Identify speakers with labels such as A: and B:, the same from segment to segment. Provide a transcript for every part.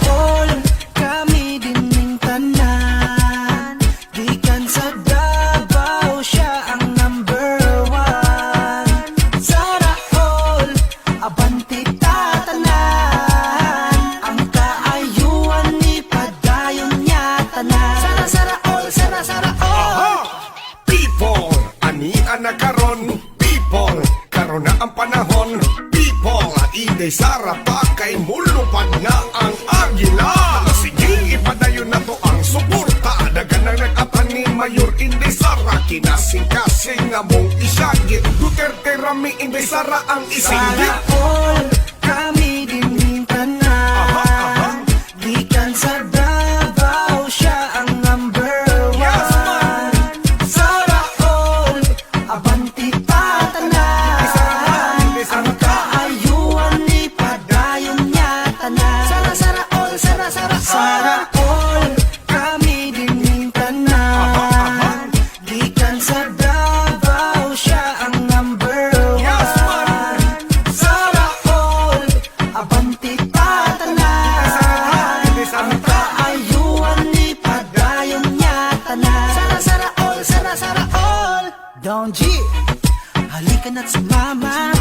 A: all, kami dining tanan. Gikan sa Davao, siya ang number one. Sana all, abanti tatanan. Ang kaayuan ni padayon niya tanan. Sana all, sana all.
B: People, anian na karon. People, karon na ang panahon. People, Inday Sara pa kay mulupad na ang agila. Sige, ipadayon na to ang suporta. Dagan ang nag-atan ni Mayor Inday Sara. Kinasing-kasing nga mong isyagit. Duterte Rami Inday Sara ang isinggit.
A: Sana all, kami dining tanan. Gikan sa Davao, siya ang number one. Sana all, abanti tatanan. Ang kaayuan ni padayon niya tanan. Sana all, kami dining tanan. Gikan sa Davao, siya ang number one. Sana all, abanti tatanan. Ang kaayuan ni padayon niya tanan. Sana all. Don G, halika na't sumama.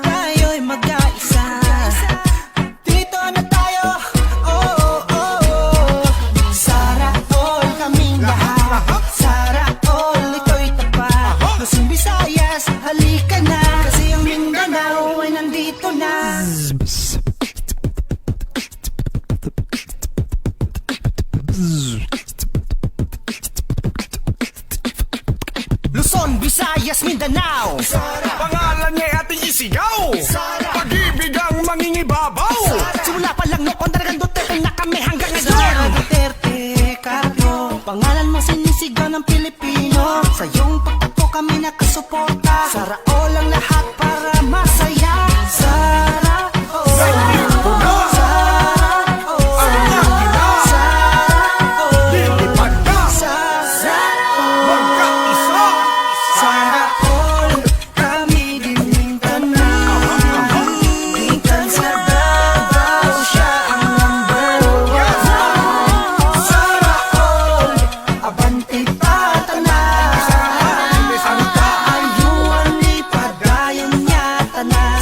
A: Tayo'y mag-aisa. Dito na tayo. Oh, oh, oh. Sana all, kaming lahat. Sana all, ito'y tapat. Luzon, Visayas, halika na. Kasi ang Mindanao ay nandito na. Luzon, Visayas, Mindanao.
B: Pangalan niya ating isigaw. Pag-ibig ang mangingibabaw.
A: Simula pa lang noon talagang Duterte na kami hanggang ngayon. Duterte, Carpio, pangalan mo sinisigaw ng Pilipino. Sa iyong pagtakbo kami nakasuporta. Sara all ang lahat para masaya. Sara all.
B: Lilipad na. Magkaisa.
A: Sana all, kami dining tanan. Gikan sa Davao, siya ang number one. Sana all, abanti tatanan. Ang kaayuan ni padayon niya tanan.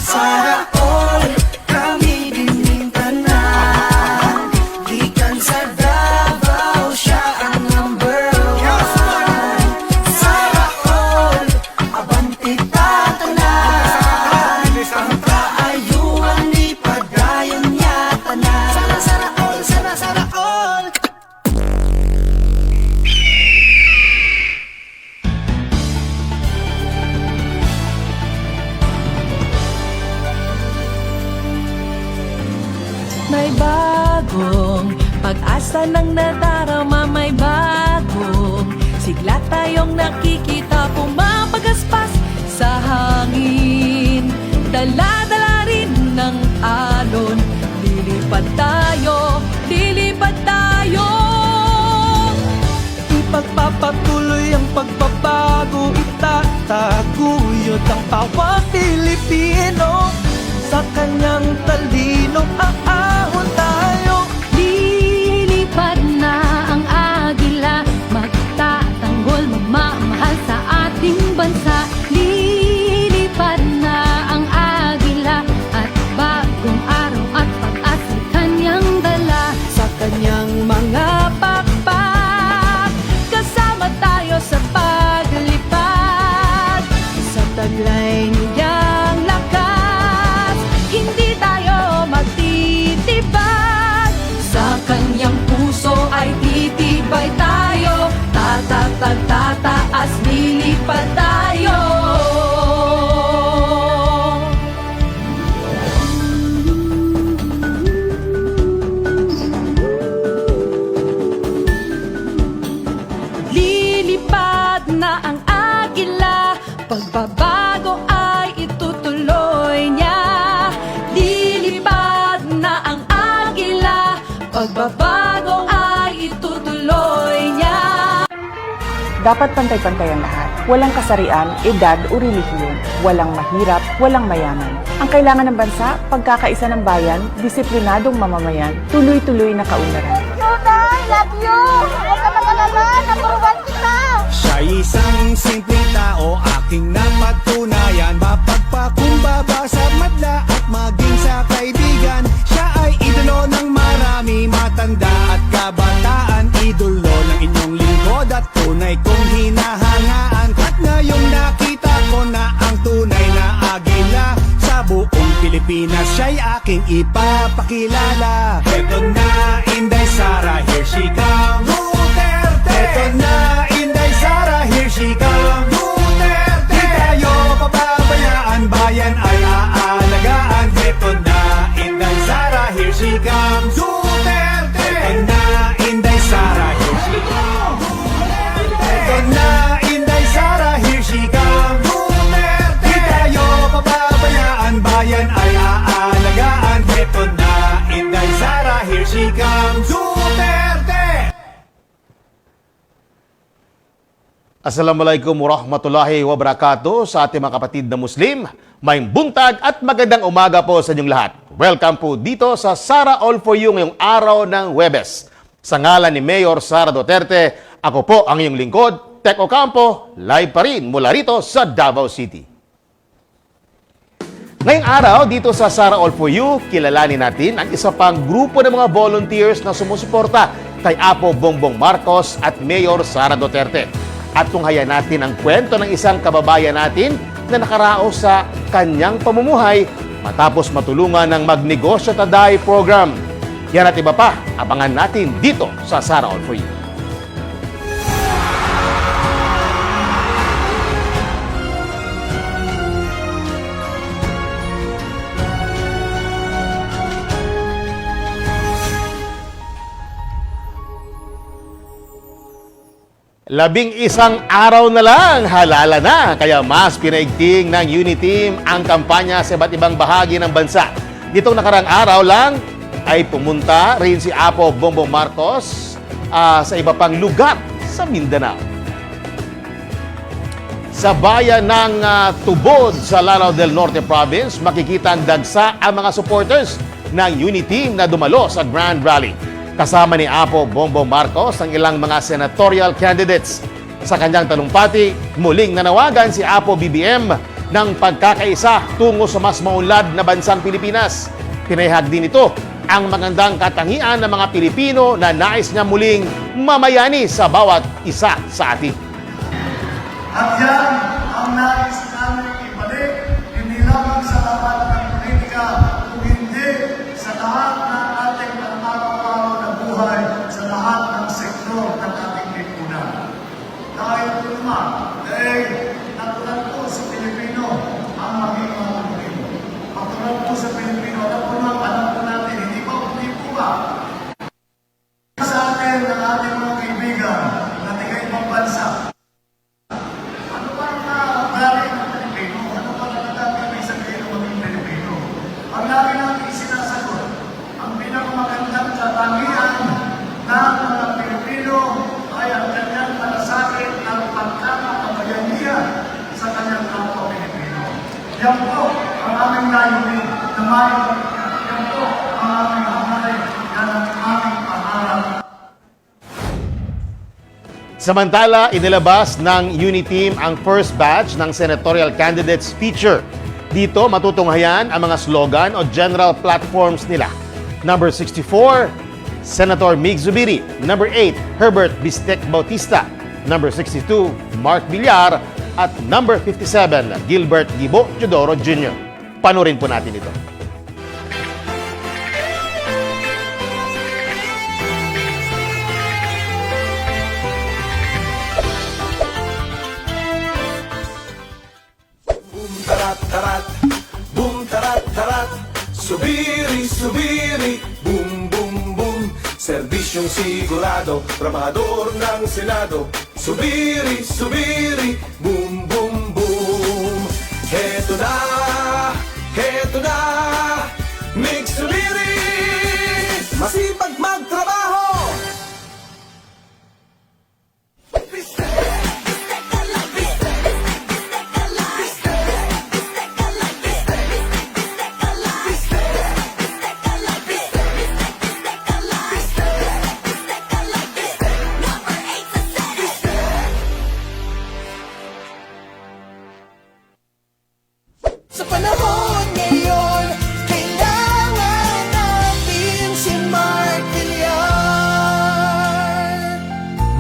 A: Sana all, kami dining tanan. Gikan sa Davao, siya ang number one. Sana all, abanti tatanan. Ang kaayuan ni padayon niya tanan. Sana all.
C: May bagong pag-asa ng nadarama, may bagong sigla tayong nakikita, pumapagaspas sa hangin. Dala-dala rin ng alon, lilipad tayo, lilipad tayo.
A: Ipagpapatuloy ang pagbabago, itataguyod ang bawat Pilipino. Sa kanyang talino, aahon tayo.
D: Lilipad na ang agila, magtatanggol, magmamahal sa ating bansa. Lilipad na ang agila, at bagong araw at pag-asa'y kanyang dala.
C: Sa kanyang mga pakpak, kasama tayo sa paglipad. Sa taglay niyang lakas, hindi tayo magtitibag. Sa kanyang puso ay titibay tayo, tataas, lilipad tayo. Lilipad na ang agila, pagbabago ay itutuloy niya. Lilipad na ang agila, pagbabago ay itutuloy niya.
E: Dapat pantay-pantay ang lahat. Walang kasarian, edad o relihiyon. Walang mahirap, walang mayaman. Ang kailangan ng bansa, pagkakaisa ng bayan, disiplinadong mamamayan, tuloy-tuloy na kaunlaran.
F: Tunay, love you! Huwag ka mag-alala, number one kita!
G: Siya isang simpleng tao, aking napatunayan. Mapagpakumbaba sa madla at maging sa kaibigan. Siya ay idolo ng marami, matanda at kabataan. Idolo ng inyong lingkod at tunay kong hinahangaan. At ngayong nakita ko na ang tunay na agila sa buong Pilipinas, siya'y aking ipapakilala. Eto na, Inday Sara, here she comes. Duterte! Eto na, Inday Sara, here she comes. Duterte! Di tayo pababayaan, bayan ay aalagaan. Eto na, Inday Sara, here she comes. Duterte! Eto na, Inday Sara, here she comes. Eto na, Inday Sara, here she comes. Duterte! Di tayo pababayaan, bayan ay aalagaan. Eto na, Inday Sara, here she comes. Duterte!
H: Assalamualaikum warahmatullahi wabarakatuh sa ating mga kapatid na Muslim. May buntag at magandang umaga po sa inyong lahat. Welcome po dito sa Sara All For You ngayong araw ng Huwebes. Sa ngalan ni Mayor Sara Duterte, ako po ang iyong lingkod, Tek Ocampo, live pa rin mula rito sa Davao City. Ngayong araw, dito sa Sara All For You, kilalanin natin ang isa pang grupo ng mga volunteers na sumusuporta kay Apo Bongbong Marcos at Mayor Sara Duterte. At tunghayan natin ang kwento ng isang kababayan natin na nakaraos sa kanyang pamumuhay matapos matulungan ng Magnegosyo Taday program. Yan at iba pa, abangan natin dito sa Sara All For You. Labing isang araw na lang, halala na. Kaya mas pinaigting ng Uniteam ang kampanya sa iba't ibang bahagi ng bansa. Ditong nakarang araw lang ay pumunta rin si Apo Bongbong Marcos sa iba pang lugar sa Mindanao. Sa bayan ng Tubod sa Lanao del Norte Province, makikita ang dagsa ang mga supporters ng Uniteam na dumalo sa Grand Rally. Kasama ni Apo Bongbong Marcos ang ilang mga senatorial candidates. Sa kanyang talumpati, muling nanawagan si Apo BBM ng pagkakaisa tungo sa mas maunlad na bansang Pilipinas. Pinahayag din ito ang magandang katangian ng mga Pilipino na nais niya muling mamayani sa bawat isa sa atin.
I: At yan ang nais namin ibalik, hindi lamang sa lahat ng politika, kung hindi sa lahat ng ating araw-araw na buhay, sa lahat ng sektor ng ating lipunan. Dahil ito naman, natural po sa Pilipino ang maging mga Pilipino. Natural po sa Pilipino, alam po natin, hindi po ba? Sa atin ng ating mga kaibigan na taga ibang bansa, katangian ng mga Pilipino ay ang kanyang malasakit ng pagkakabayanihan sa kanyang kapwa Pilipino. Yan po ang aming layunin na maipag. Yan po ang aming hangarin. Yan ang aming pangarap.
H: Samantala, inilabas ng Uniteam ang first batch ng senatorial candidates feature. Dito matutunghayan ang mga slogan o general platforms nila. Number 64, Senator Mig Zubiri. Number 8, Herbert Bistek Bautista. Number 62, Mark Villar. At number 57, Gilbert Gibo Teodoro Jr. Panurin po natin ito.
B: Boom tarat tarat, boom tarat tarat, subiri subiri, boom boom boom. Serbisyong sigurado, trabahador ng Senado. Subiri subiri, boom boom boom. Heto na, Mig Subiri, masipag magtrabaho.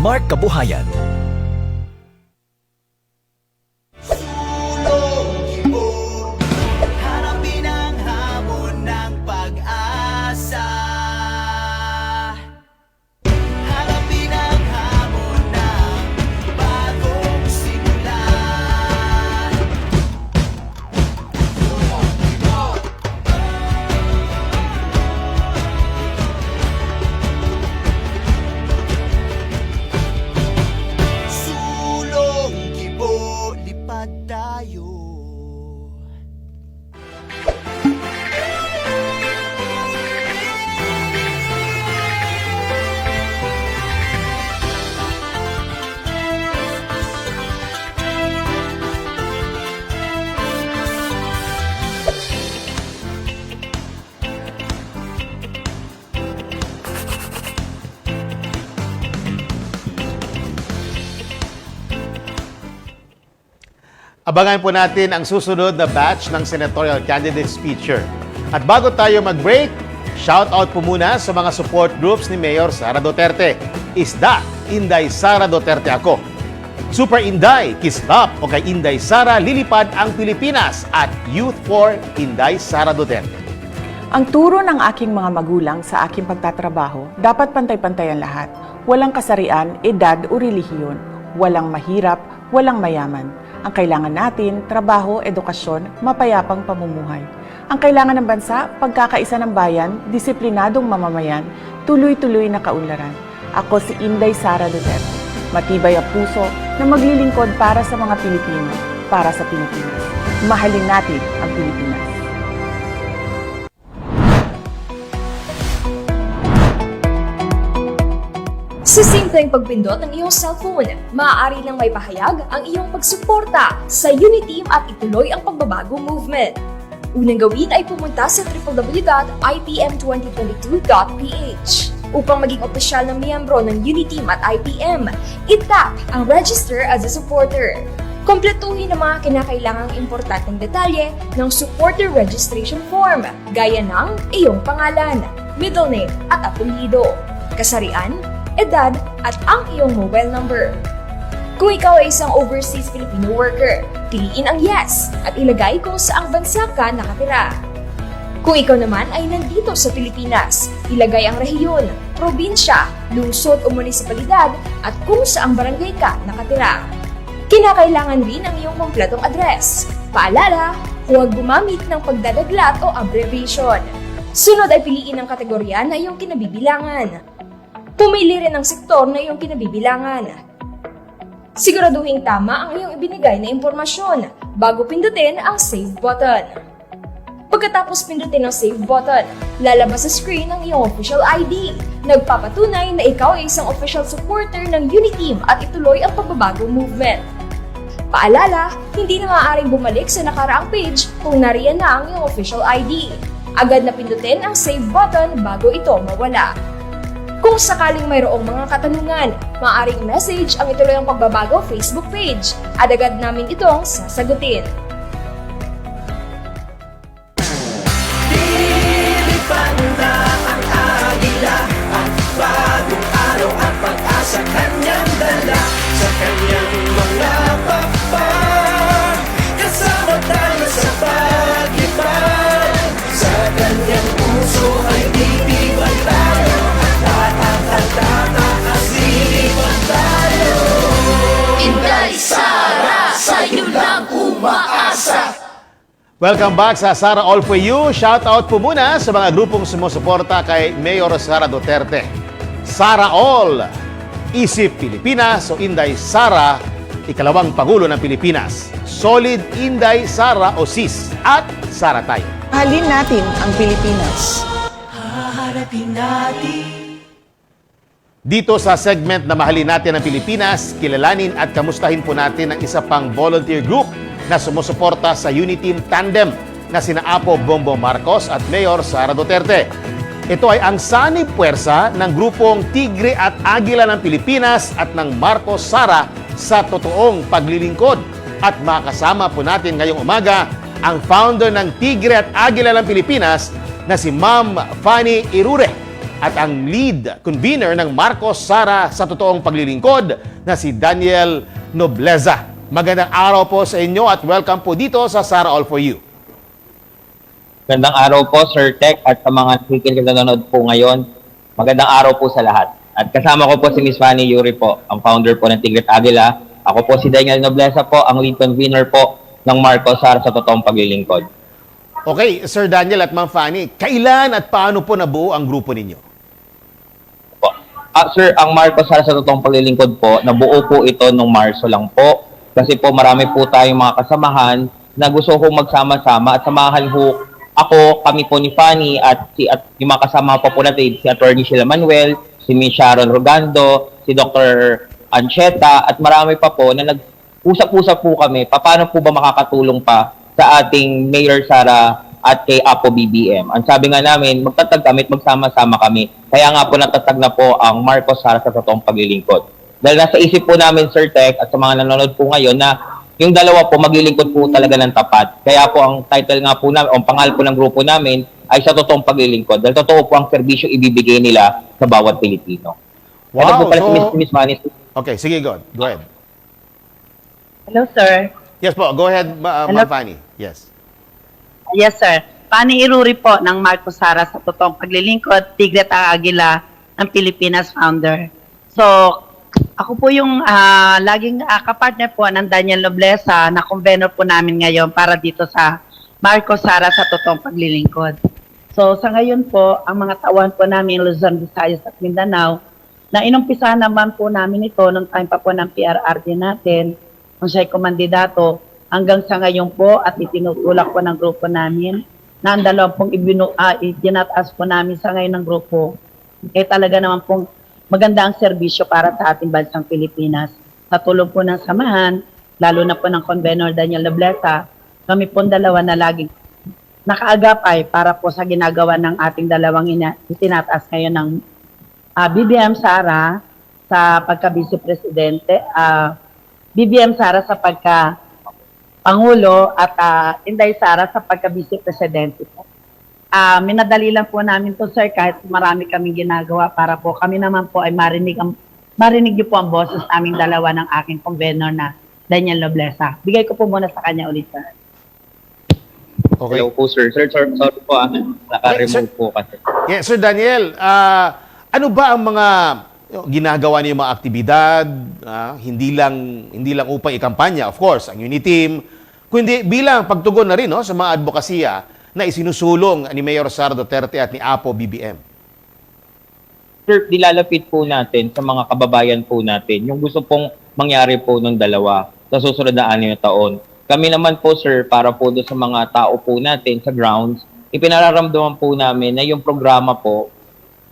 J: Smart Kabuhayan.
A: Harapin ang hamon ng pag-asa. Harapin ang hamon ng bagong simula. Sulong kibo, lipad tayo.
H: Abangan po natin ang susunod na batch ng senatorial candidates feature. At bago tayo mag-break, shoutout po muna sa mga support groups ni Mayor Sara Duterte. Isda, Inday Sara Duterte ako. Super Inday, Kislap o kay Inday Sara Lilipad ang Pilipinas at Youth for Inday Sara Duterte.
E: Ang turo ng aking mga magulang sa aking pagtatrabaho, dapat pantay-pantayan lahat. Walang kasarian, edad o relihiyon. Walang mahirap, walang mayaman. Ang kailangan natin, trabaho, edukasyon, mapayapang pamumuhay. Ang kailangan ng bansa, pagkakaisa ng bayan, disiplinadong mamamayan, tuloy-tuloy na kaunlaran. Ako si Inday Sara Duterte. Matibay ang puso na maglilingkod para sa mga Pilipino, para sa Pilipinas. Mahalin natin ang Pilipinas.
K: Sa simpleng pagpindot ng iyong cellphone, maaari lang may pahayag ang iyong pagsuporta sa Uniteam at ituloy ang pagbabago movement. Unang gawin ay pumunta sa www.ipm2022.ph. Upang maging opisyal na miyembro ng Uniteam at IPM, itap ang Register as a Supporter. Kompletuhin ang mga kinakailangang importanteng detalye ng supporter registration form, gaya ng iyong pangalan, middle name at apelyido, kasarian, edad at ang iyong mobile number. Kung ikaw ay isang overseas Filipino worker, piliin ang yes at ilagay kung saang bansa ka nakatira. Kung ikaw naman ay nandito sa Pilipinas, ilagay ang rehiyon, probinsya, lungsod o munisipalidad at kung saang barangay ka nakatira. Kinakailangan rin ang iyong kompletong address. Paalala, huwag gumamit ng pagdadaglat o abbreviation. Sunod ay piliin ang kategorya na iyong kinabibilangan. Pumili rin ng sektor na iyong kinabibilangan. Siguraduhin tama ang iyong ibinigay na impormasyon bago pindutin ang Save button. Pagkatapos pindutin ang Save button, lalabas sa screen ang iyong official ID, nagpapatunay na ikaw ay isang official supporter ng Uniteam at ituloy ang pagbabago movement. Paalala, hindi na maaaring bumalik sa nakaraang page kung nariyan na ang iyong official ID. Agad na pindutin ang Save button bago ito mawala. Kung sakaling mayroong mga katanungan, maaaring message ang ituloy ang pagbabago Facebook page at agad namin itong sasagutin.
A: Lilipad na ang agila at bagong araw at pag-asa kanyang dala sa kanyang mga pakpak. Kasama tayo sa pag-ibig, sa kanyang puso ay titibay tayo. Inday Sara, sa'yo lang umaasa.
H: Welcome back sa Sara All For You. Shoutout po muna sa mga grupong sumusuporta kay Mayor Sara Duterte. Sara All, Isip Pilipinas o Inday Sara, ikalawang Pangulo ng Pilipinas. Solid Inday Sara o SIS at Sara tayo.
E: Mahalin natin ang Pilipinas.
A: Haharapin natin.
H: Dito sa segment na Mahalin Natin ang Pilipinas, kilalanin at kamustahin po natin ang isa pang volunteer group na sumusuporta sa Uniteam Tandem na sina Apo Bongbong Marcos at Mayor Sara Duterte. Ito ay ang sanib puwersa ng grupong Tigre at Agila ng Pilipinas at ng Marcos Sara sa totoong paglilingkod. At makasama po natin ngayong umaga ang founder ng Tigre at Agila ng Pilipinas na si Ma'am Fanny Irure. at ang lead convener ng Marcos Sara sa totoong paglilingkod na si Daniel Nobleza. Magandang araw po sa inyo at welcome po dito sa Sara All For You.
J: Magandang araw po, Sir Tech, at sa mga nakikinig na nanonood po ngayon. Magandang araw po sa lahat. At kasama ko po si Miss Fanny Yuri po, ang founder po ng Tigret Agila. Ako po si Daniel Nobleza po, ang lead convener po ng Marcos Sara sa totoong paglilingkod.
H: Okay, Sir Daniel at Ma'am Fanny, kailan at paano po nabuo ang grupo ninyo?
J: Sir, ang Marcos Sara sa totoong paglilingkod po, nabuo po ito nung Marso lang po. Kasi po marami po tayong mga kasamahan na gusto kong magsama-sama at samahan po ako, kami po ni Fanny at yung mga kasama po natin, si Attorney Sheila Manuel, si Miss Sharon Rogando, si Dr. Ancheta at marami pa po na nag-usap-usap po kami paano po ba makakatulong pa sa ating Mayor Sara at kay Apo BBM. Ang sabi nga namin, magtatag kami at magsama-sama kami. Kaya nga po natatag na po ang Marcos Sara sa totoong paglilingkod. Dahil nasa isip po namin, Sir Tech, at sa mga nanonood po ngayon na yung dalawa po maglilingkod po talaga ng tapat. Kaya po ang title nga po namin, o ang pangalan po ng grupo namin ay sa totoong paglilingkod. Dahil totoo po ang serbisyo ibibigay nila sa bawat Pilipino.
H: Wow,
J: Ito po pala
H: so...
J: si Miss Manny.
H: Okay, sige, go ahead.
L: Hello, sir.
H: Yes po, go ahead, Ma'am Fanny. Yes.
L: Yes, sir. Fanny Iruri po ng Marcos Sara sa totoong paglilingkod, Tigret Agila ng Pilipinas founder. So, ako po yung laging kapartner po ng Daniel Nobleza na convener po namin ngayon para dito sa Marcos Sara sa totoong paglilingkod. So, sa ngayon po, ang mga tawan po namin Luzon, Visayas at Mindanao, na inumpisahan naman po namin ito nung time pa po ng PRRD natin, nung siya'y kumandidato, hanggang sa ngayon po at itinutulak po ng grupo namin na ang dalawang pong itinataas po namin sa ngayon ng grupo. Talaga naman pong maganda ang serbisyo para sa ating bansang Pilipinas. Sa tulong po ng samahan, lalo na po ng Convenor Daniel Nobleza, kami pong dalawa na laging nakaagapay para po sa ginagawa ng ating dalawang itinataas ngayon ng BBM Sara sa pagka-Vice Presidente, BBM Sara sa Pangulo at Inday Sara sa pagka-Vice Presidente po. Minadali lang po namin to, sir, kahit marami kaming ginagawa para po kami naman po ay marinig niyo po ang boses naming dalawa ng aking convenor na Daniel Nobleza. Bigay ko po muna sa kanya ulit, sir.
H: Okay.
J: Hello po, sir. Sir, sorry po, naka-remove po kasi.
H: Yeah, Sir Daniel, ano ba ang mga ginagawa niyo mga aktibidad, hindi lang upang ikampanya, of course, ang Uniteam, kundi bilang pagtugon na rin sa mga advokasya na isinusulong ni Mayor Sara Duterte at ni Apo BBM?
J: Sir, dilalapit po natin sa mga kababayan po natin yung gusto pong mangyari po ng dalawa sa susunod na 6 na taon. Kami naman po, sir, para po doon sa mga tao po natin sa grounds, ipinararamdaman po namin na yung programa po,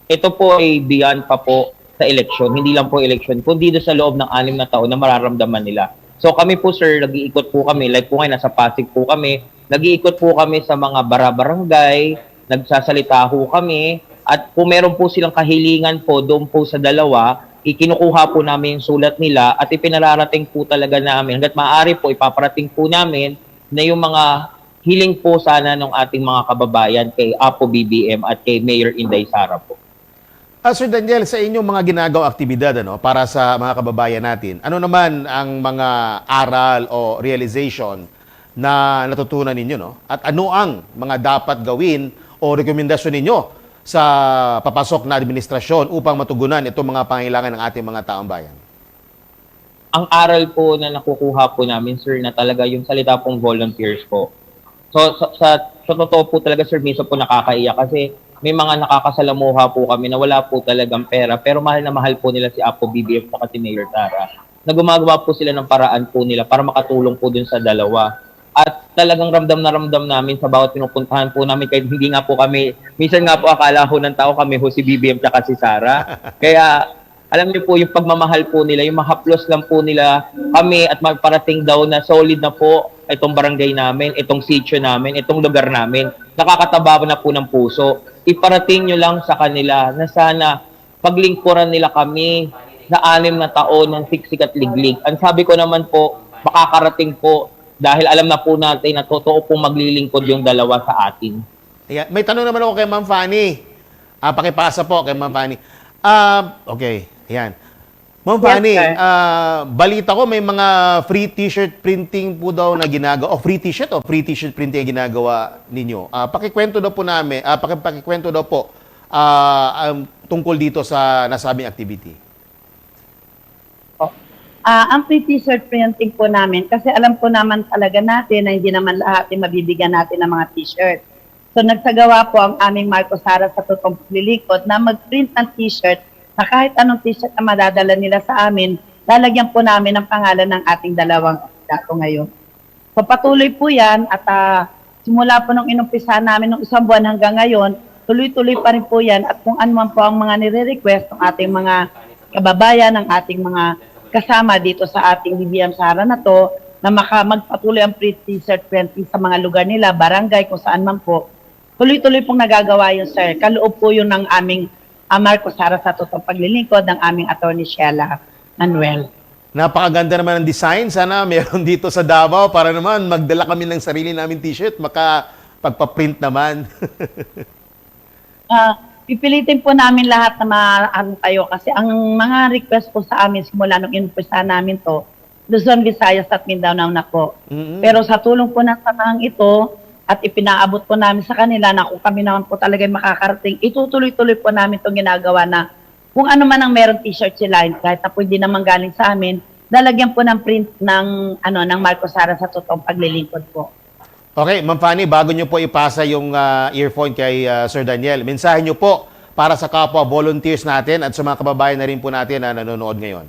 J: ito po ay beyond pa po sa eleksyon, hindi lang po eleksyon, kundi doon sa loob ng 6 na taon na mararamdaman nila. So kami po, sir, nag-iikot po kami, like po ngayon, nasa Pasig po kami, nag-iikot po kami sa mga barangay, nagsasalita po kami, at kung meron po silang kahilingan po doon po sa dalawa, ikinukuha po namin yung sulat nila at ipinararating po talaga namin. Hanggat maaari po, ipaparating po namin na yung mga hiling po sana ng ating mga kababayan kay Apo BBM at kay Mayor Inday Sara po.
H: Sir Daniel, sa inyong mga ginagawa aktibidad para sa mga kababayan natin, ano naman ang mga aral o realization na natutunan ninyo? At ano ang mga dapat gawin o rekomendasyon ninyo sa papasok na administrasyon upang matugunan itong mga pangailangan ng ating mga taong bayan?
J: Ang aral po na nakukuha po namin, sir, na talaga yung salita pong volunteers po. So, sa totoo po talaga, sir, minsan po nakakaiyak kasi may mga nakakasalamuha po kami na wala po talagang pera pero mahal na mahal po nila si Apo BBM at si Mayor Sara. Na gumagawa po sila ng paraan po nila para makatulong po dun sa dalawa. At talagang ramdam na ramdam namin sa bawat pinupuntahan po namin kahit hindi nga po kami, minsan nga po akala ho ng tao kami ho si BBM at si Sara. Kaya alam niyo po yung pagmamahal po nila, yung mahaplos lang po nila kami at magparating daw na solid na po itong barangay namin, itong sitio namin, itong lugar namin. Nakakataba na po ng puso. Iparating nyo lang sa kanila na sana paglingkuran nila kami na 6 na taon ng siksik at liglig. Ang sabi ko naman po, makakarating po dahil alam na po natin na totoo po maglilingkod yung dalawa sa atin.
H: Yeah. May tanong naman ako kay Ma'am Fanny. Pakipasa po kay Ma'am Fanny. Okay, ayan. Ma'am
L: Yes,
H: Fanny,
L: sir.
H: balita ko may mga free t-shirt printing po daw na ginagawa. Free t-shirt o free t-shirt printing ang ginagawa ninyo. Pakikwento daw po namin, pakikwento daw po tungkol dito sa nasabing activity.
L: Ang free t-shirt printing po namin, kasi alam po naman talaga natin na hindi naman lahat ay mabibigyan natin ng mga t-shirt. So nagsagawa po ang aming Marcos Sara sa totoong paglilingkod na mag-print ng t-shirt na kahit anong t-shirt na madadala nila sa amin, lalagyan po namin ang pangalan ng ating dalawang kandidato ngayon. So patuloy po yan at simula po nung inumpisa namin nung isang buwan hanggang ngayon, tuloy-tuloy pa rin po yan at kung ano man po ang mga nire-request ng ating mga kababayan, ng ating mga kasama dito sa ating BBM Sara na to, na magpatuloy ang free t-shirt printing sa mga lugar nila, barangay, kung saan man po. Tuloy-tuloy pong nagagawa yun, sir. Kaloob po yun ng aming Marcos Sara sa totoong paglilingkod ng aming attorney Sheila Manuel.
H: Napakaganda naman ng design. Sana meron dito sa Davao para naman magdala kami ng sarili namin t-shirt. Pagpa-print naman.
L: Pipilitin po namin lahat na maano kayo kasi ang mga request po sa amin simula nung inumpisa namin to, Luzon, Visayas at Mindanao na po. Pero sa tulong po ng samahang ito at ipinaabot po namin sa kanila na kung kami naman po talaga makakarating, itutuloy-tuloy po namin itong ginagawa na kung ano man ang meron t-shirt sila, kahit na po hindi naman galing sa amin, lalagyan po ng print ng Marcos Sara sa totoong paglilingkod po.
H: Okay, Ma'am Fanny, bago nyo po ipasa yung earphone kay Sir Daniel, mensahe nyo po para sa kapwa volunteers natin at sa mga kababayan na rin po natin na nanonood ngayon.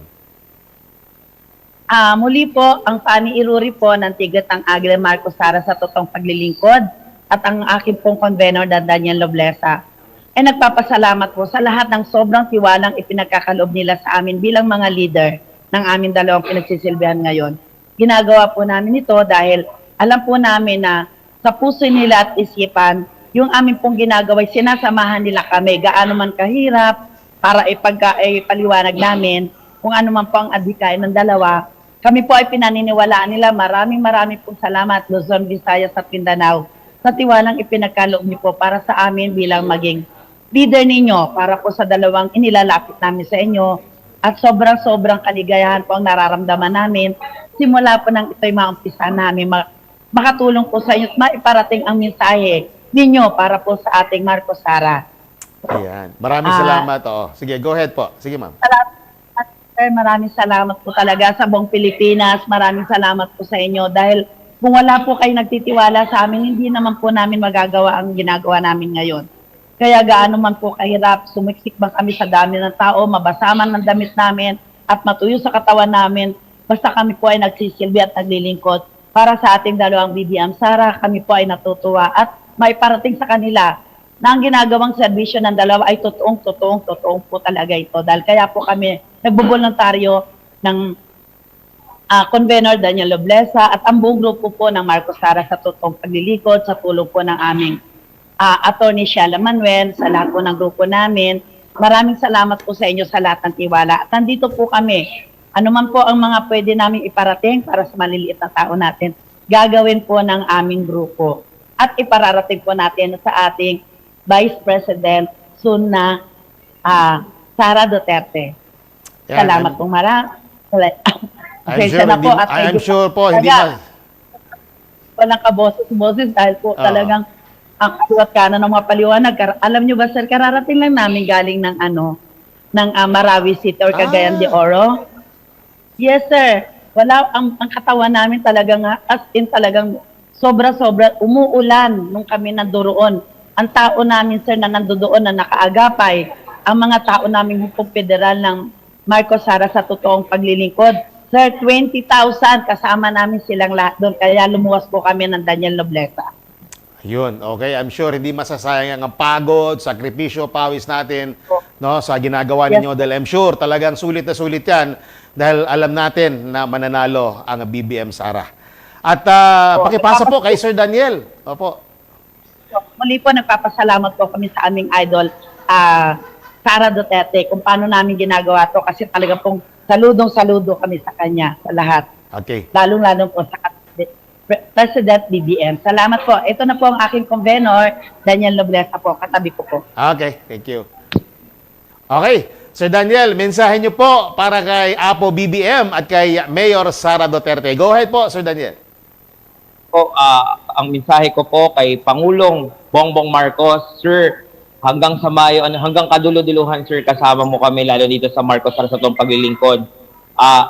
L: Muli po, ang Fanny Iruri po ng Tigretang Aguila Marcos Sara sa totoong paglilingkod at ang aking pong convenor na Daniel Loblesa. Nagpapasalamat po sa lahat ng sobrang tiwalang ipinagkakaloob nila sa amin bilang mga leader ng aming dalawang pinagsisilbihan ngayon. Ginagawa po namin ito dahil alam po namin na sa puso nila at isipan, yung aming pong ginagawa, sinasamahan nila kami gaano man kahirap para ipaliwanag namin kung ano man po ang adhikain ng dalawa. Kami po ay pinaniniwalaan nila. Maraming pong salamat, Luzon, Visayas at Mindanao, sa tiwalang ipinagkaloob niyo po para sa amin bilang maging leader ninyo para po sa dalawang inilalapit namin sa inyo. At sobrang kaligayahan po ang nararamdaman namin. Simula po nang ito'y maumpisa namin, makatulong po sa inyo at maiparating ang mensahe ninyo para po sa ating Marcos Sara.
H: Ayan. Maraming salamat. Sige, go ahead po. Sige, ma'am.
L: Sir, maraming salamat po talaga sa buong Pilipinas. Maraming salamat po sa inyo dahil kung wala po kayo nagtitiwala sa amin, hindi naman po namin magagawa ang ginagawa namin ngayon. Kaya gaano man po kahirap, sumiksik ba kami sa dami ng tao, mabasa man ng damit namin at matuyo sa katawan namin, basta kami po ay nagsisilbi at naglilingkod para sa ating dalawang BBM Sara. Kami po ay natutuwa at maiparating sa kanila na ang ginagawang serbisyo ng dalawa ay totoong po talaga ito. Dahil kaya po kami nagboboluntaryo ng convenor Daniel Loblesa at ang buong grupo po ng Marcos Sara sa totoong paglilingkod sa tulong po ng aming attorney Sheila Manuel, sa lahat po ng grupo namin. Maraming salamat po sa inyo sa lahat ng tiwala. At nandito po kami. Ano man po ang mga pwede namin iparating para sa maliliit na tao natin, gagawin po ng aming grupo. At ipararating po natin sa ating Vice President soon na Sara Duterte. Salamat po
H: I'm sure po, hindi na.
L: Walang kaboses-boses dahil po talagang ang kasulat kanan ng mga paliwanag. Alam nyo ba, sir, kararating lang namin galing ng ng Marawi City or Cagayan de Oro. Yes, sir. Wala, ang katawan namin talagang, as in talagang sobra-sobra umuulan nung kami nandoon. Ang tao namin, sir, na nandoon na nakaagapay, ang mga tao namin hukong federal ng Marcos Sara sa totoong paglilingkod. Sir, 20,000 kasama namin silang lahat doon. Kaya lumuwas po kami ng Daniel Noblesa.
H: Yun, okay. I'm sure hindi masasayang ang pagod, sakripisyo, pawis natin no, sa ginagawa ninyo. Dahil I'm sure talagang sulit na sulit yan dahil alam natin na mananalo ang BBM Sara. At pakipasa po kay Sir Daniel. Opo.
L: Muli po, nagpapasalamat po kami sa aming idol, Sara Duterte, kung paano namin ginagawa to kasi talaga pong saludong-saludo kami sa kanya, sa lahat.
H: Okay.
L: Lalong-lalong po sa President BBM. Salamat po. Ito na po ang aking convenor, Daniel Nobleza po. Katabi ko po.
H: Okay, thank you. Okay, Sir Daniel, mensahe niyo po para kay Apo BBM at kay Mayor Sara Duterte. Go ahead po, Sir Daniel.
J: Ang mensahe ko po kay Pangulong Bongbong Marcos, Sir, hanggang sa Mayo, hanggang kadulo-duluhan, Sir, kasama mo kami, lalo dito sa Marcos para sa itong paglilingkod.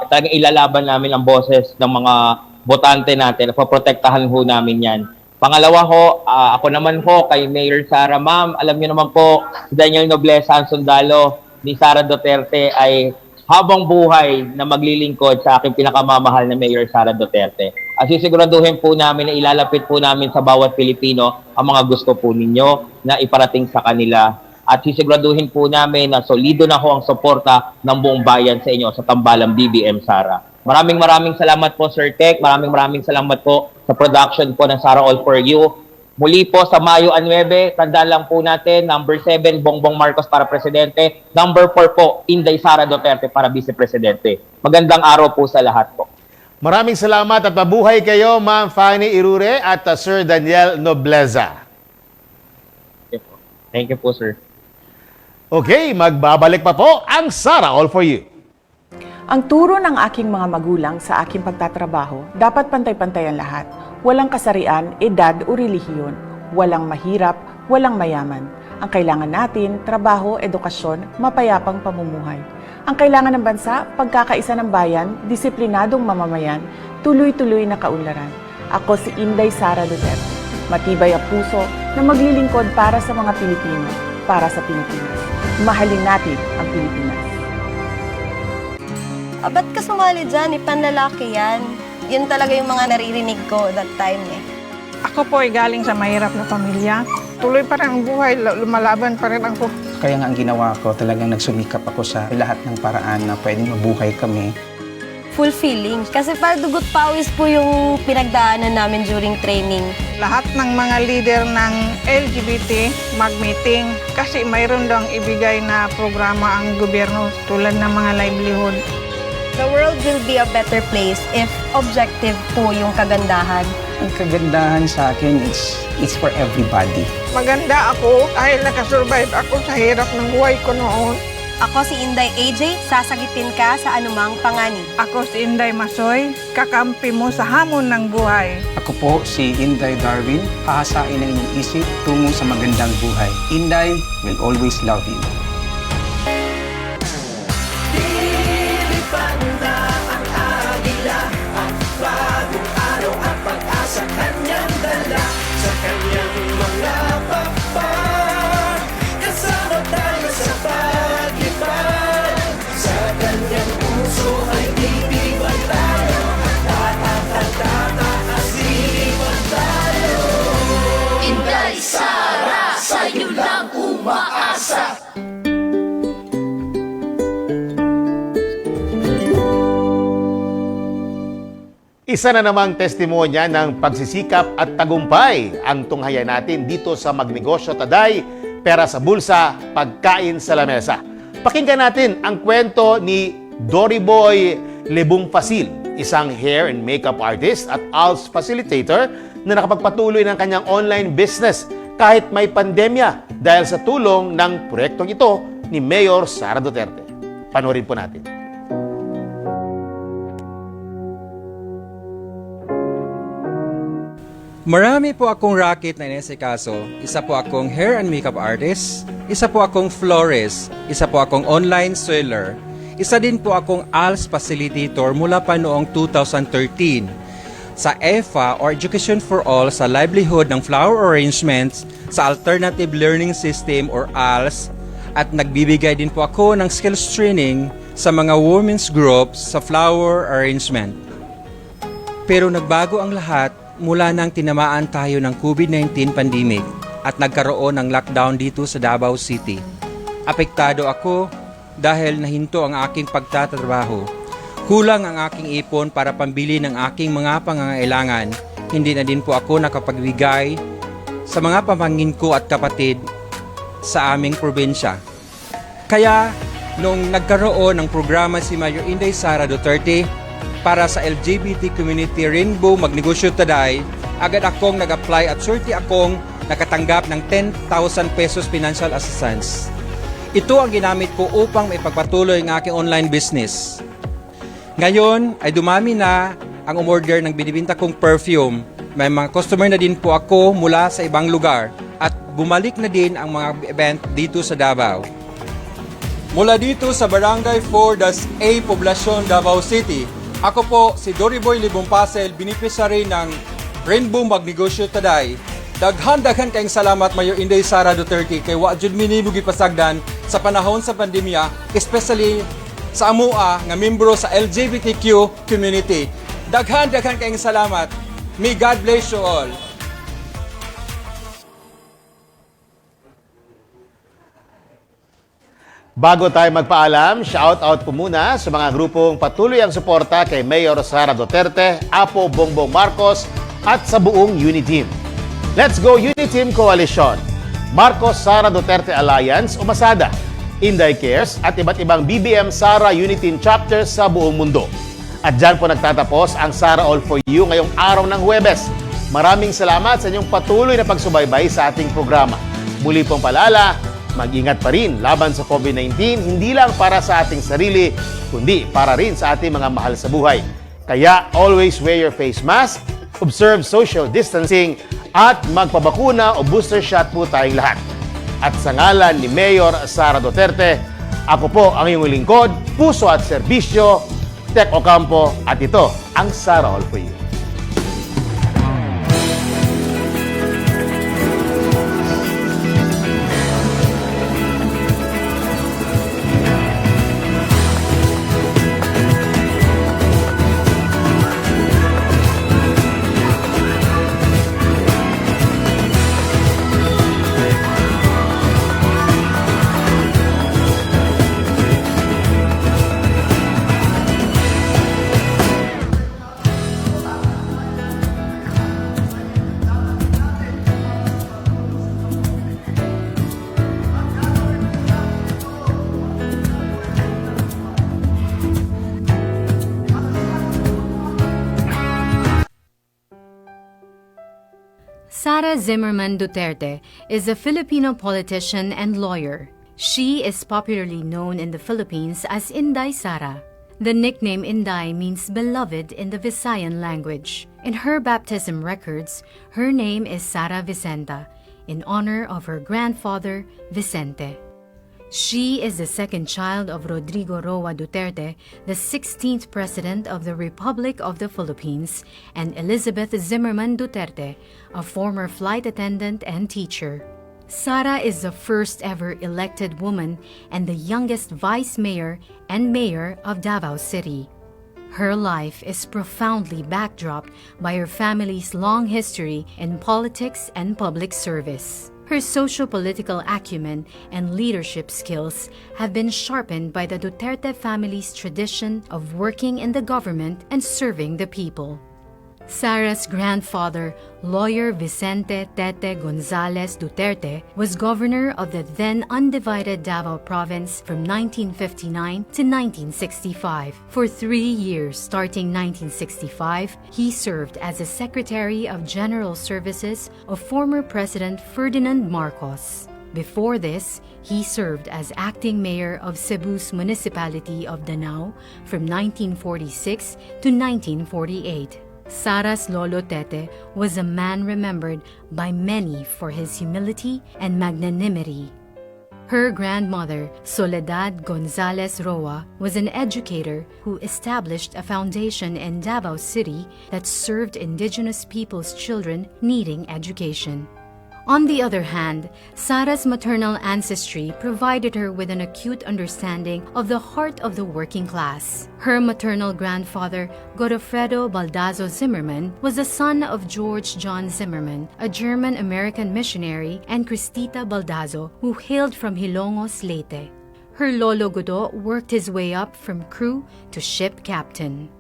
J: Talagang ilalaban namin ang boses ng mga botante natin. Paprotektahan ho namin yan. Pangalawa ho, ako naman ho kay Mayor Sara. Ma'am, alam niyo naman po, si Daniel Nobleza, ang sundalo ni Sara Duterte, ay habang buhay na maglilingkod sa aking pinakamamahal na Mayor Sara Duterte. At sisiguraduhin po namin na ilalapit po namin sa bawat Pilipino ang mga gusto po ninyo na iparating sa kanila. At sisiguraduhin po namin na solido na ho ang suporta ng buong bayan sa inyo sa tambalang BBM Sara. Maraming salamat po, Sir Tek. Maraming salamat po sa production po ng Sara All For You. Muli po sa Mayo 9, tandaan lang po natin, number 7, Bongbong Marcos para Presidente. Number 4 po, Inday Sara Duterte para Vice Presidente. Magandang araw po sa lahat po.
H: Maraming salamat at mabuhay kayo, Ma'am Fanny Irure at Sir Daniel Nobleza.
J: Thank you po, sir.
H: Okay, magbabalik pa po ang Sara All For You.
E: Ang turo ng aking mga magulang sa aking pagtatrabaho, dapat pantay-pantay ang lahat. Walang kasarian, edad o relihiyon. Walang mahirap, walang mayaman. Ang kailangan natin, trabaho, edukasyon, mapayapang pamumuhay. Ang kailangan ng bansa, pagkakaisa ng bayan, disiplinadong mamamayan, tuloy-tuloy na kaunlaran. Ako si Inday Sara Duterte. Matibay ang puso na maglilingkod para sa mga Pilipino, para sa Pilipinas. Mahalin natin ang Pilipinas.
F: Ba't ka sumali dyan? Ipanlalaki yan. Yun talaga yung mga naririnig ko that time eh.
M: Ako po ay galing sa mahirap na pamilya. Tuloy pa rin ang buhay, lumalaban pa rin ako.
N: Kaya nga ang ginawa ko, talagang nagsumikap ako sa lahat ng paraan na pwedeng mabuhay kami.
F: Fulfilling. Kasi para dugot pawis po yung pinagdaanan namin during training.
M: Lahat ng mga leader ng LGBT mag-meeting kasi mayroon daw ibigay na programa ang gobyerno tulad ng mga livelihood.
F: The world will be a better place if objective po yung kagandahan.
N: Ang kagandahan sa akin, it's for everybody.
M: Maganda ako dahil nakasurvive ako sa hirap ng buhay ko noon.
F: Ako si Inday AJ, sasagitin ka sa anumang panganib.
M: Ako si Inday Masoy, kakampi mo sa hamon ng buhay.
N: Ako po si Inday Darwin, hahasain ang inyong isip tungo sa magandang buhay. Inday will always love you.
H: Isa na namang testimonya ng pagsisikap at tagumpay ang tunghayan natin dito sa Magnegosyo Taday, Pera sa Bulsa, Pagkain sa Lamesa. Pakinggan natin ang kwento ni Doriboy Lebong Fasil, isang hair and makeup artist at ALS facilitator na nakapagpatuloy ng kanyang online business kahit may pandemya dahil sa tulong ng proyektong ito ni Mayor Sara Duterte. Panoorin po natin.
O: Marami po akong racket na inesikaso. Isa po akong hair and makeup artist, isa po akong florist, isa po akong online seller, isa din po akong ALS facilitator mula pa noong 2013. Sa EFA or Education for All sa livelihood ng flower arrangements sa Alternative Learning System or ALS, at nagbibigay din po ako ng skills training sa mga women's groups sa flower arrangement. Pero nagbago ang lahat mula nang tinamaan tayo ng COVID-19 pandemic at nagkaroon ng lockdown dito sa Davao City. Apektado ako dahil nahinto ang aking pagtatrabaho. Kulang ang aking ipon para pambili ng aking mga pangangailangan. Hindi na din po ako nakapagbigay sa mga pamangkin ko at kapatid sa aming probinsya. Kaya, nung nagkaroon ng programa si Mayor Inday Sara Duterte, para sa LGBT community Rainbow Magnegosyo Taday, agad akong nag-apply at surti akong nakatanggap ng 10,000 pesos financial assistance. Ito ang ginamit ko upang maipagpatuloy ang aking online business. Ngayon ay dumami na ang umorder ng binibinta kong perfume. May mga customer na din po ako mula sa ibang lugar at bumalik na din ang mga event dito sa Davao. Mula dito sa Barangay 4-A, Poblacion, Davao City, ako po si Doriboy Libompasel, beneficiary ng Rainbow Magnegosyo Taday. Daghan-daghan kayong salamat Mayor Inday Sara Duterte kay wa jud minimo gipasagdan sa panahon sa pandemya, especially sa amua nga membro sa LGBTQ community. Daghan-daghan kayong salamat. May God bless you all.
H: Bago tayo magpaalam, shout-out po muna sa mga grupong patuloy ang suporta kay Mayor Sara Duterte, Apo Bongbong Marcos at sa buong Uniteam. Let's Go Uniteam Coalition, Marcos Sara Duterte Alliance o MASADA, Inday Cares at iba't ibang BBM Sara Uniteam chapters sa buong mundo. At dyan po nagtatapos ang Sara All For You ngayong araw ng Huwebes. Maraming salamat sa inyong patuloy na pagsubaybay sa ating programa. Muli pong palala, mag-ingat pa rin laban sa COVID-19, hindi lang para sa ating sarili, kundi para rin sa ating mga mahal sa buhay. Kaya always wear your face mask, observe social distancing, at magpabakuna o booster shot po tayong lahat. At sa ngalan ni Mayor Sara Duterte, ako po ang iyong lingkod, puso at serbisyo, Tek Ocampo, at ito ang Sara All For You.
P: Sara Zimmerman Duterte is a Filipino politician and lawyer. She is popularly known in the Philippines as Inday Sara. The nickname Inday means beloved in the Visayan language. In her baptism records, her name is Sara Vicenta, in honor of her grandfather, Vicente. She is the second child of Rodrigo Roa Duterte, the 16th President of the Republic of the Philippines, and Elizabeth Zimmerman Duterte, a former flight attendant and teacher. Sara is the first ever elected woman and the youngest vice mayor and mayor of Davao City. Her life is profoundly backdropped by her family's long history in politics and public service. Her socio-political acumen and leadership skills have been sharpened by the Duterte family's tradition of working in the government and serving the people. Sara's grandfather, lawyer Vicente Tete Gonzales Duterte, was governor of the then undivided Davao Province from 1959 to 1965. For 3 years, starting 1965, he served as the Secretary of General Services of former President Ferdinand Marcos. Before this, he served as acting mayor of Cebu's municipality of Danao from 1946 to 1948. Sara's Lolo Tete was a man remembered by many for his humility and magnanimity. Her grandmother, Soledad Gonzales Roa, was an educator who established a foundation in Davao City that served indigenous people's children needing education. On the other hand, Sara's maternal ancestry provided her with an acute understanding of the heart of the working class. Her maternal grandfather, Godofredo Baldazo Zimmerman, was the son of George John Zimmerman, a German-American missionary, and Cristita Baldazo, who hailed from Hilongos, Leyte. Her Lolo Godo worked his way up from crew to ship captain.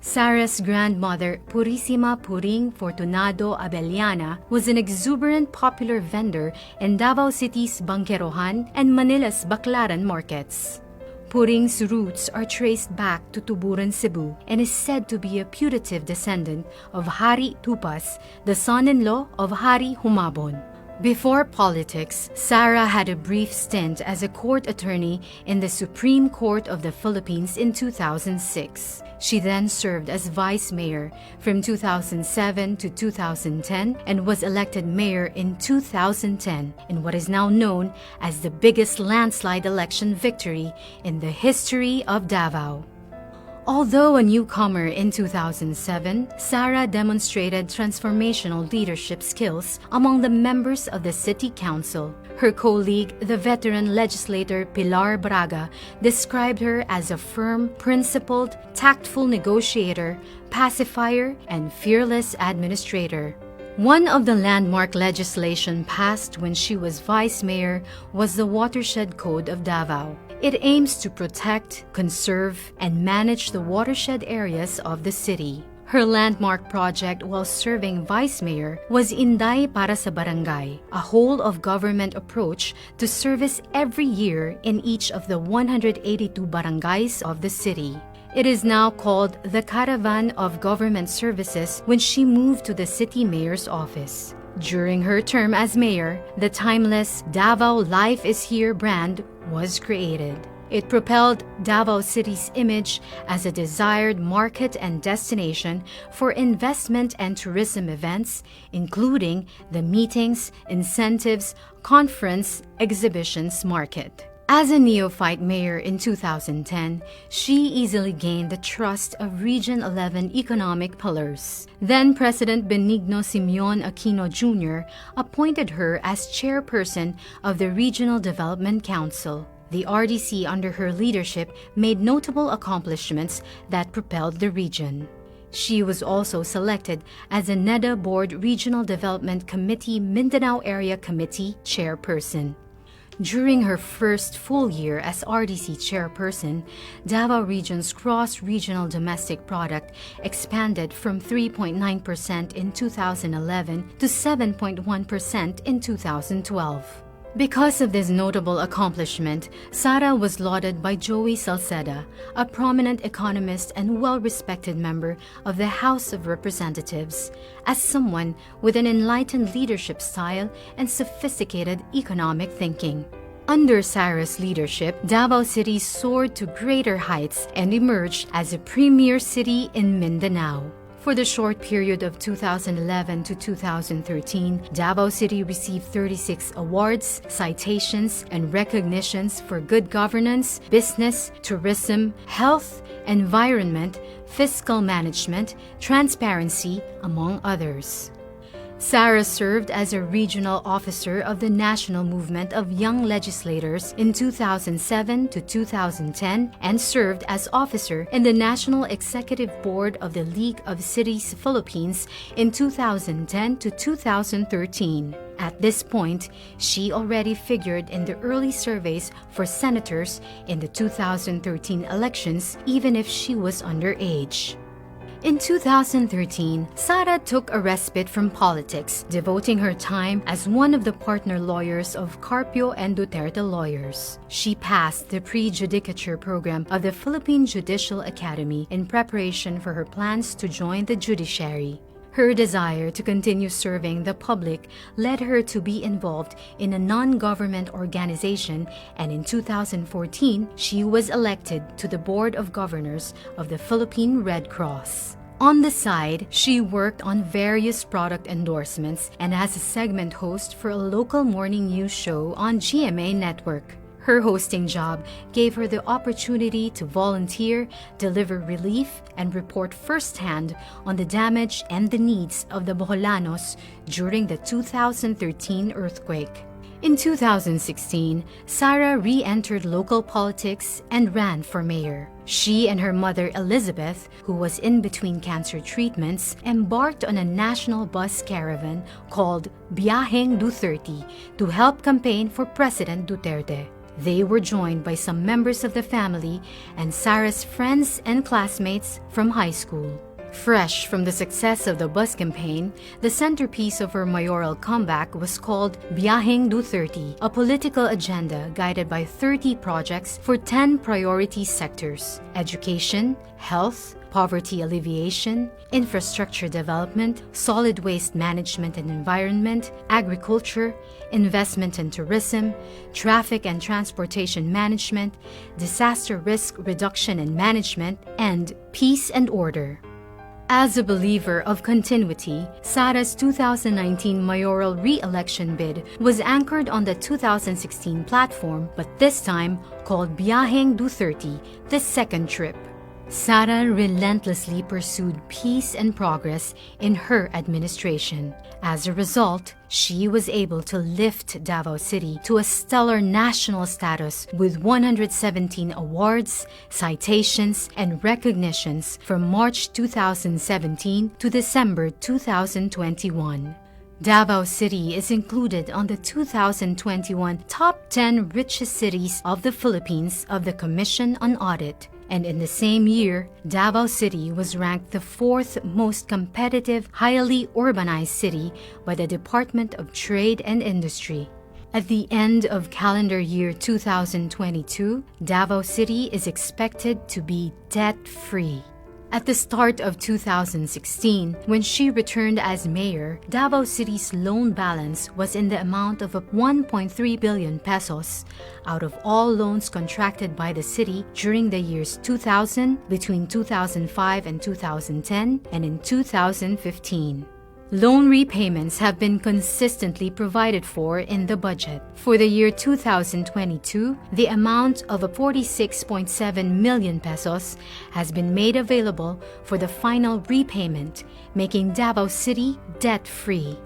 P: Sara's grandmother, Purissima Puring Fortunado Abellana, was an exuberant popular vendor in Davao City's Bangkerohan and Manila's Baclaran markets. Puring's roots are traced back to Tuburan, Cebu, and is said to be a putative descendant of Hari Tupas, the son-in-law of Hari Humabon. Before politics, Sara had a brief stint as a court attorney in the Supreme Court of the Philippines in 2006. She then served as vice mayor from 2007 to 2010 and was elected mayor in 2010 in what is now known as the biggest landslide election victory in the history of Davao. Although a newcomer in 2007, Sara demonstrated transformational leadership skills among the members of the City Council. Her colleague, the veteran legislator Pilar Braga, described her as a firm, principled, tactful negotiator, pacifier, and fearless administrator. One of the landmark legislation passed when she was vice mayor was the Watershed Code of Davao. It aims to protect, conserve, and manage the watershed areas of the city. Her landmark project while serving vice mayor was Inday Para sa Barangay, a whole-of-government approach to service every year in each of the 182 barangays of the city. It is now called the Caravan of Government Services when she moved to the city mayor's office. During her term as mayor, the timeless Davao Life is Here brand was created. It propelled Davao City's image as a desired market and destination for investment and tourism events, including the meetings, incentives, conference, exhibitions market. As a neophyte mayor in 2010, she easily gained the trust of Region 11 economic pillars. Then President Benigno Simeon Aquino Jr. appointed her as chairperson of the Regional Development Council. The RDC under her leadership made notable accomplishments that propelled the region. She was also selected as a NEDA Board Regional Development Committee Mindanao Area Committee chairperson. During her first full year as RDC chairperson, Davao Region's gross regional domestic product expanded from 3.9% in 2011 to 7.1% in 2012. Because of this notable accomplishment, Sara was lauded by Joey Salceda, a prominent economist and well-respected member of the House of Representatives, as someone with an enlightened leadership style and sophisticated economic thinking. Under Sara's leadership, Davao City soared to greater heights and emerged as a premier city in Mindanao. For the short period of 2011 to 2013, Davao City received 36 awards, citations, and recognitions for good governance, business, tourism, health, environment, fiscal management, transparency, among others. Sara served as a regional officer of the National Movement of Young Legislators in 2007 to 2010 and served as officer in the National Executive Board of the League of Cities Philippines in 2010 to 2013. At this point, she already figured in the early surveys for senators in the 2013 elections, even if she was underage. In 2013, Sara took a respite from politics, devoting her time as one of the partner lawyers of Carpio and Duterte lawyers. She passed the pre-judicature program of the Philippine Judicial Academy in preparation for her plans to join the judiciary. Her desire to continue serving the public led her to be involved in a non-government organization, and in 2014, she was elected to the Board of Governors of the Philippine Red Cross. On the side, she worked on various product endorsements and as a segment host for a local morning news show on GMA Network. Her hosting job gave her the opportunity to volunteer, deliver relief, and report firsthand on the damage and the needs of the Boholanos during the 2013 earthquake. In 2016, Sara re-entered local politics and ran for mayor. She and her mother Elizabeth, who was in between cancer treatments, embarked on a national bus caravan called Biyaheng Duterte to help campaign for President Duterte. They were joined by some members of the family and Sara's friends and classmates from high school. Fresh from the success of the bus campaign, the centerpiece of her mayoral comeback was called Biyaheng Duterte, a political agenda guided by 30 projects for 10 priority sectors: education, health, poverty alleviation, infrastructure development, solid waste management and environment, agriculture, investment and tourism, traffic and transportation management, disaster risk reduction and management, and peace and order. As a believer of continuity, Sara's 2019 mayoral re-election bid was anchored on the 2016 platform, but this time called Biyaheng Duterte, the second trip. Sara relentlessly pursued peace and progress in her administration. As a result, she was able to lift Davao City to a stellar national status with 117 awards, citations, and recognitions from March 2017 to December 2021. Davao City is included on the 2021 Top 10 Richest Cities of the Philippines of the Commission on Audit. And in the same year, Davao City was ranked the 4th most competitive, highly urbanized city by the Department of Trade and Industry. At the end of calendar year 2022, Davao City is expected to be debt-free. At the start of 2016, when she returned as mayor, Davao City's loan balance was in the amount of 1.3 billion pesos out of all loans contracted by the city during the years 2000, between 2005 and 2010, and in 2015. Loan repayments have been consistently provided for in the budget. For the year 2022, the amount of 46.7 million pesos has been made available for the final repayment, making Davao City debt-free.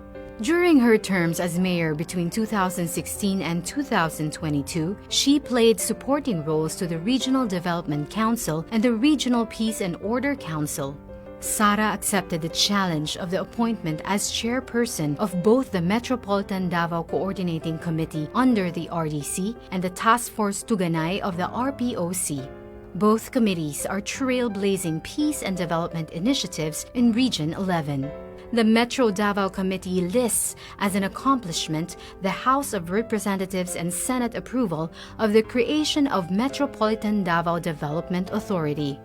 P: During her terms as mayor between 2016 and 2022, she played supporting roles to the Regional Development Council and the Regional Peace and Order Council. Sara accepted the challenge of the appointment as chairperson of both the Metropolitan Davao Coordinating Committee under the RDC and the Task Force Tuganay of the RPOC. Both committees are trailblazing peace and development initiatives in Region 11. The Metro Davao Committee lists as an accomplishment the House of Representatives and Senate approval of the creation of Metropolitan Davao Development Authority.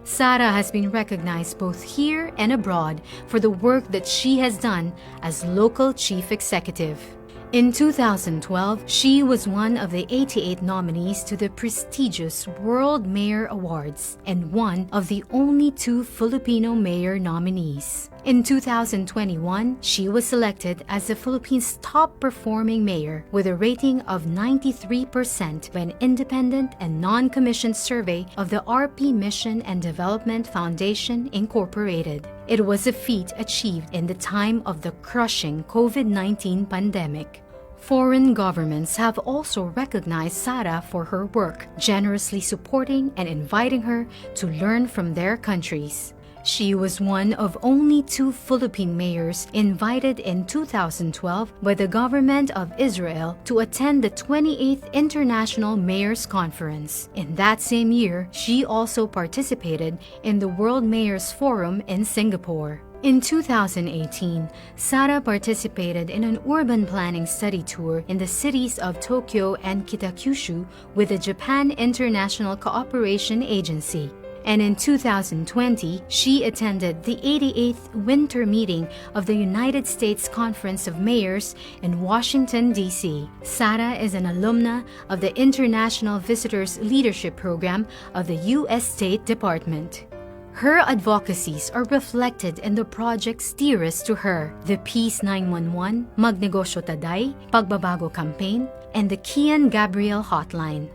P: Sara has been recognized both here and abroad for the work that she has done as local chief executive. In 2012, she was one of the 88 nominees to the prestigious World Mayor Awards and one of the only 2 Filipino mayor nominees. In 2021, she was selected as the Philippines' top-performing mayor with a rating of 93% by an independent and non-commissioned survey of the RP Mission and Development Foundation, Incorporated. It was a feat achieved in the time of the crushing COVID-19 pandemic. Foreign governments have also recognized Sara for her work, generously supporting and inviting her to learn from their countries. She was one of only 2 Philippine mayors invited in 2012 by the government of Israel to attend the 28th International Mayors Conference. In that same year, she also participated in the World Mayors Forum in Singapore. In 2018, Sara participated in an urban planning study tour in the cities of Tokyo and Kitakyushu with the Japan International Cooperation Agency. And in 2020, she attended the 88th Winter Meeting of the United States Conference of Mayors in Washington, D.C. Sara is an alumna of the International Visitors Leadership Program of the U.S. State Department. Her advocacies are reflected in the projects dearest to her, the Peace 911, Magnegosyo Taday, Pagbabago Campaign, and the Kian Gabriel Hotline.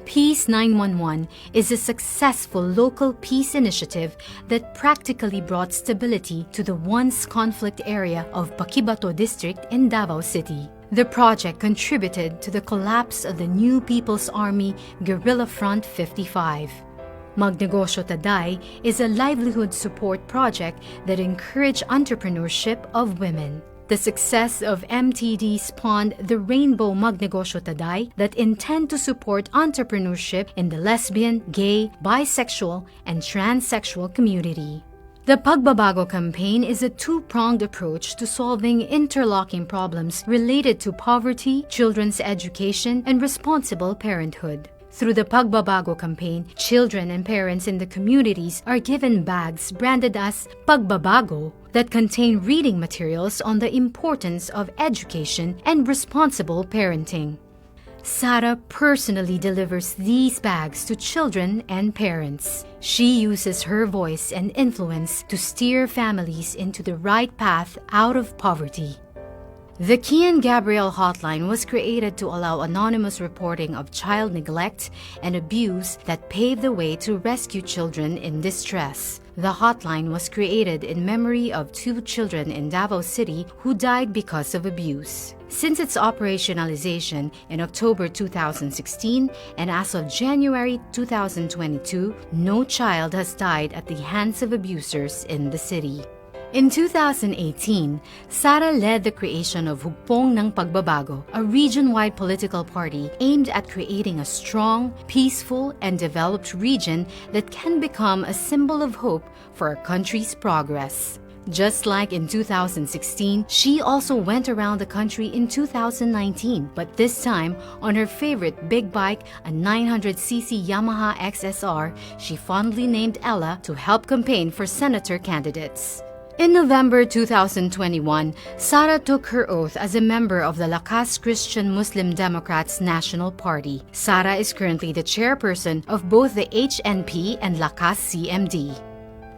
P: Peace 911 is a successful local peace initiative that practically brought stability to the once conflict area of Paquibato District in Davao City. The project contributed to the collapse of the New People's Army Guerrilla Front 55. Magnegosyo Taday is a livelihood support project that encouraged entrepreneurship of women. The success of MTD spawned the Rainbow Magnegosyo Taday that intend to support entrepreneurship in the lesbian, gay, bisexual, and transsexual community. The Pagbabago campaign is a two-pronged approach to solving interlocking problems related to poverty, children's education, and responsible parenthood. Through the Pagbabago campaign, children and parents in the communities are given bags branded as Pagbabago that contain reading materials on the importance of education and responsible parenting. Sara personally delivers these bags to children and parents. She uses her voice and influence to steer families into the right path out of poverty. The Kian Gabriel Hotline was created to allow anonymous reporting of child neglect and abuse that paved the way to rescue children in distress. The hotline was created in memory of 2 children in Davao City who died because of abuse. Since its operationalization in October 2016 and as of January 2022, no child has died at the hands of abusers in the city. In 2018, Sara led the creation of Hugpong ng Pagbabago, a region-wide political party aimed at creating a strong, peaceful, and developed region that can become a symbol of hope for our country's progress. Just like in 2016, she also went around the country in 2019, but this time on her favorite big bike, a 900cc Yamaha XSR, she fondly named Ella to help campaign for senator candidates. In November 2021, Sara took her oath as a member of the Lakas Christian Muslim Democrats National Party. Sara is currently the chairperson of both the HNP and Lakas CMD.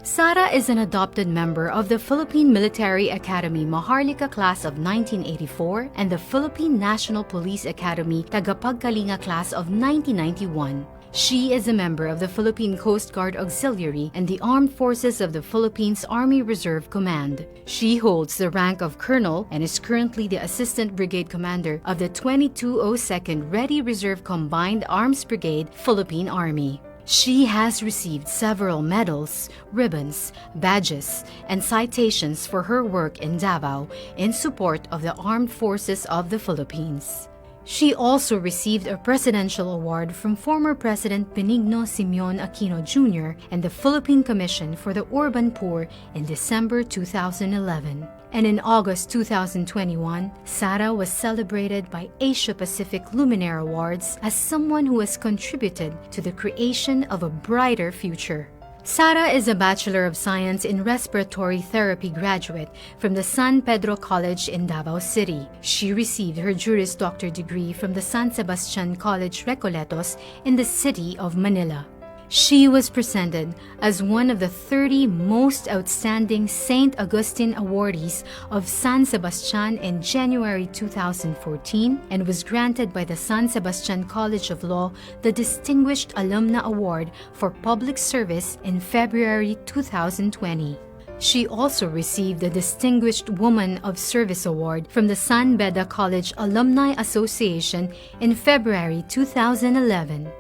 P: Sara is an adopted member of the Philippine Military Academy Maharlika Class of 1984 and the Philippine National Police Academy Tagapagkalinga Class of 1991. She is a member of the Philippine Coast Guard Auxiliary and the Armed Forces of the Philippines Army Reserve Command. She holds the rank of Colonel and is currently the Assistant Brigade Commander of the 2202nd Ready Reserve Combined Arms Brigade, Philippine Army. She has received several medals, ribbons, badges, and citations for her work in Davao in support of the Armed Forces of the Philippines. She also received a presidential award from former President Benigno Simeon Aquino Jr. and the Philippine Commission for the Urban Poor in December 2011. And in August 2021, Sara was celebrated by Asia Pacific Luminaire Awards as someone who has contributed to the creation of a brighter future. Sara is a Bachelor of Science in Respiratory Therapy graduate from the San Pedro College in Davao City. She received her Juris Doctor degree from the San Sebastian College Recoletos in the city of Manila. She was presented as one of the 30 most outstanding St. Augustine awardees of San Sebastian in January 2014 and was granted by the San Sebastian College of Law the Distinguished Alumna Award for Public Service in February 2020. She also received the Distinguished Woman of Service Award from the San Beda College Alumni Association in February 2011.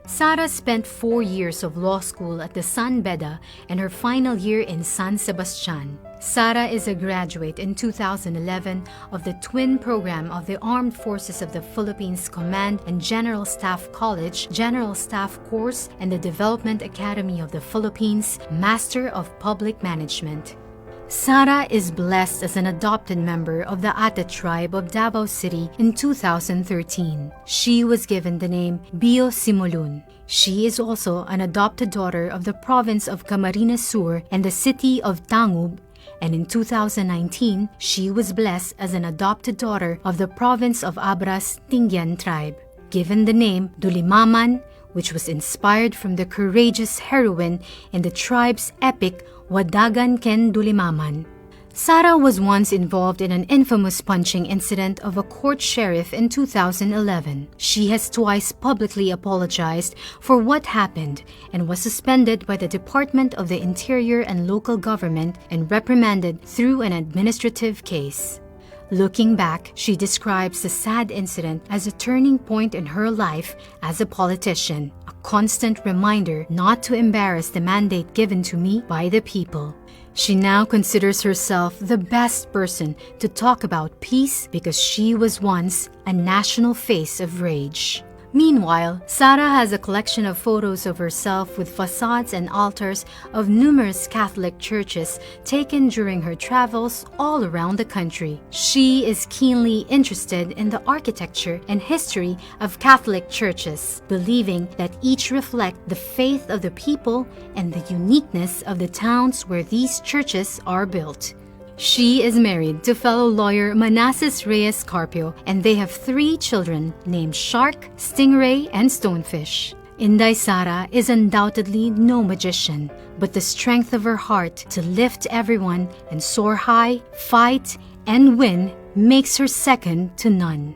P: Sara spent 4 years of law school at the San Beda and her final year in San Sebastian. Sara is a graduate in 2011 of the twin program of the Armed Forces of the Philippines Command and General Staff College, General Staff Course, and the Development Academy of the Philippines, Master of Public Management. Sara is blessed as an adopted member of the Ate tribe of Davao City in 2013. She was given the name Bio Simulun. She is also an adopted daughter of the province of Camarines Sur and the city of Tangub, and in 2019, she was blessed as an adopted daughter of the province of Abras Tingyan tribe, given the name Dulimaman, which was inspired from the courageous heroine in the tribe's epic Wadagan Ken Dulimaman. Sara was once involved in an infamous punching incident of a court sheriff in 2011. She has twice publicly apologized for what happened and was suspended by the Department of the Interior and Local Government and reprimanded through an administrative case. Looking back, she describes the sad incident as a turning point in her life as a politician, a constant reminder not to embarrass the mandate given to me by the people. She now considers herself the best person to talk about peace because she was once a national face of rage. Meanwhile, Sara has a collection of photos of herself with facades and altars of numerous Catholic churches taken during her travels all around the country. She is keenly interested in the architecture and history of Catholic churches, believing that each reflect the faith of the people and the uniqueness of the towns where these churches are built. She is married to fellow lawyer Manassas Reyes Carpio, and they have 3 children named Shark, Stingray, and Stonefish. Inday Sara is undoubtedly no magician, but the strength of her heart to lift everyone and soar high, fight, and win makes her second to none.